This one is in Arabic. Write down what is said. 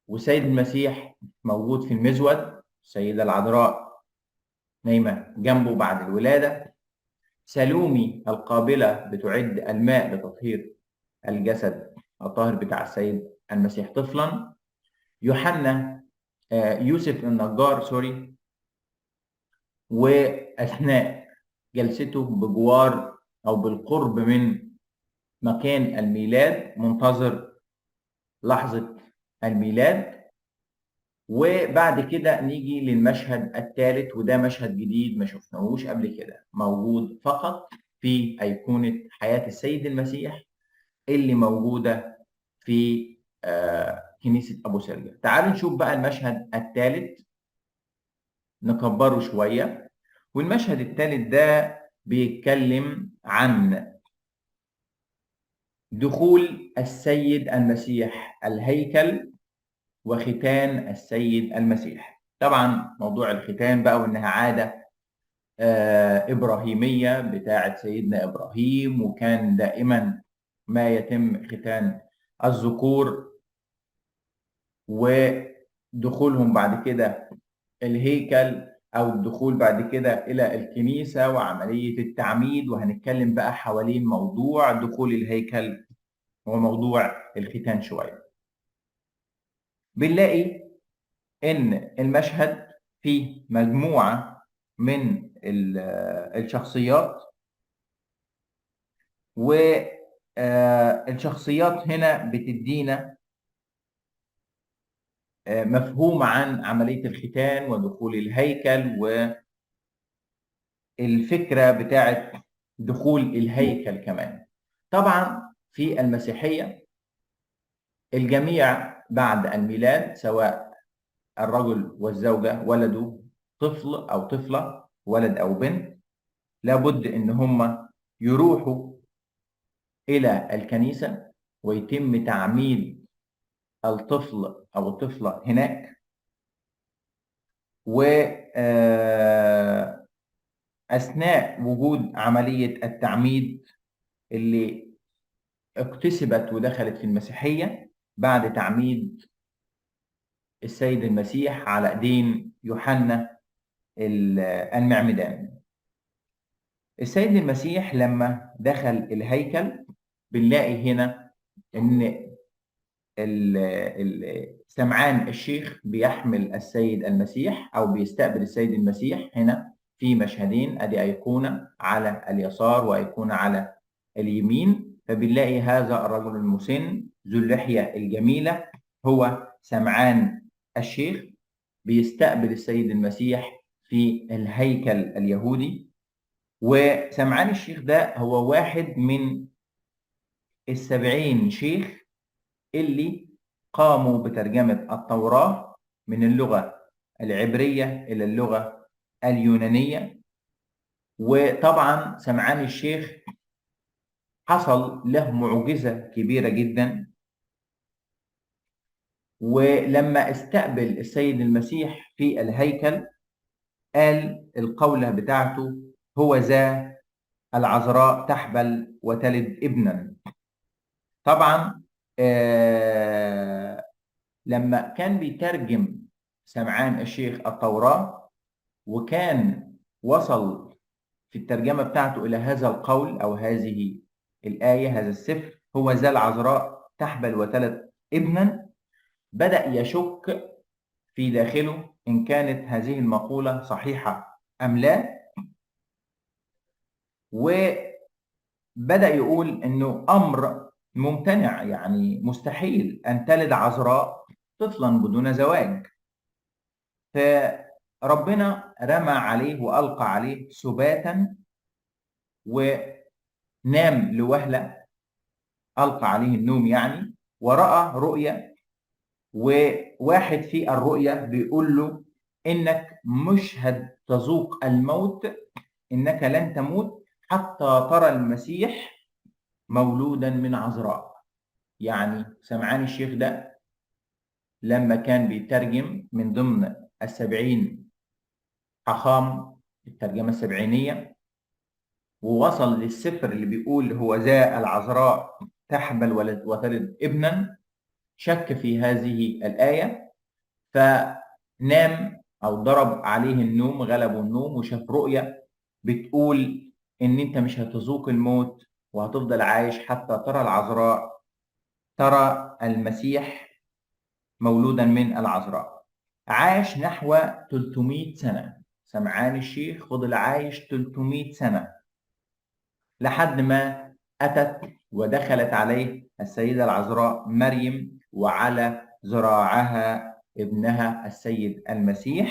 والسيد المسيح موجود في المزود، السيدة العذراء نايمة جنبه بعد الولادة، سالومي القابلة بتعد الماء لتطهير الجسد الطاهر بتاع السيد المسيح طفلا، يوحنا يوسف النجار سوري، وأثناء جلسته بجوار أو بالقرب من مكان الميلاد منتظر لحظة الميلاد. وبعد كده نيجي للمشهد الثالث، وده مشهد جديد ما شفناهوش قبل كده، موجود فقط في أيقونة حياة السيد المسيح اللي موجودة في كنيسة أبو سرجة. تعالوا نشوف بقى المشهد الثالث، نكبره شوية. والمشهد الثالث ده بيتكلم عن دخول السيد المسيح الهيكل وختان السيد المسيح. طبعا موضوع الختان بقى وانها عاده ابراهيميه بتاعه سيدنا ابراهيم، وكان دائما ما يتم ختان الذكور ودخولهم بعد كده الهيكل، او الدخول بعد كده الى الكنيسه وعمليه التعميد. وهنتكلم بقى حوالين موضوع دخول الهيكل وموضوع الختان شويه. بنلاقي ان المشهد فيه مجموعه من الشخصيات، والشخصيات هنا بتدينا مفهوم عن عمليه الختان ودخول الهيكل، والفكره بتاعت دخول الهيكل كمان. طبعا في المسيحيه الجميع بعد الميلاد، سواء الرجل والزوجه ولدوا طفل او طفله، ولد او بنت، لابد ان هم يروحوا الى الكنيسه ويتم تعميد الطفل او الطفله هناك. واثناء وجود عمليه التعميد اللي اكتسبت ودخلت في المسيحيه بعد تعميد السيد المسيح على ايدين يوحنا المعمدان، السيد المسيح لما دخل الهيكل بنلاقي هنا ان سمعان الشيخ بيحمل السيد المسيح او بيستقبل السيد المسيح هنا في مشهدين، ادي ايقونه على اليسار وايقونه على اليمين. فبنلاقي هذا الرجل المسن ذو اللحيه الجميله هو سمعان الشيخ بيستقبل السيد المسيح في الهيكل اليهودي. وسمعان الشيخ ده هو واحد من ال70 شيخ اللي قاموا بترجمة التوراة من اللغة العبرية إلى اللغة اليونانية. وطبعا سمعان الشيخ حصل له معجزة كبيرة جدا، ولما استقبل السيد المسيح في الهيكل قال القولة بتاعته: هو ذا العذراء تحبل وتلد ابنا. طبعا لما كان بيترجم سمعان الشيخ التوراة وكان وصل في الترجمة بتاعته إلى هذا القول أو هذه الآية، هذا السفر: هو ذا العذراء تحبل وتلد ابنا، بدأ يشك في داخله إن كانت هذه المقولة صحيحة أم لا، وبدأ يقول إنه أمر ممتنع، يعني مستحيل أن تلد عذراء طفلا بدون زواج. فربنا رمى عليه وألقى عليه سباتا ونام لوهلة، ألقى عليه النوم يعني، ورأى رؤية، وواحد في الرؤية بيقول له: إنك مش هتذوق الموت، إنك لن تموت حتى ترى المسيح مولودا من عذراء. يعني سمعان الشيخ ده لما كان بيترجم من ضمن ال70 حخام الترجمة السبعينية، ووصل للسفر اللي بيقول: هو ذا العذراء تحبل وتلد ابنا، شك في هذه الآية، فنام أو ضرب عليه النوم، غلبه النوم وشاف رؤية بتقول إن أنت مش هتذوق الموت وهتفضل عايش حتى ترى العذراء، ترى المسيح مولودا من العذراء. عاش نحو 300 سنة. سمعان الشيخ فضل عايش 300 سنة لحد ما أتت ودخلت عليه السيدة العذراء مريم، وعلى ذراعها ابنها السيد المسيح.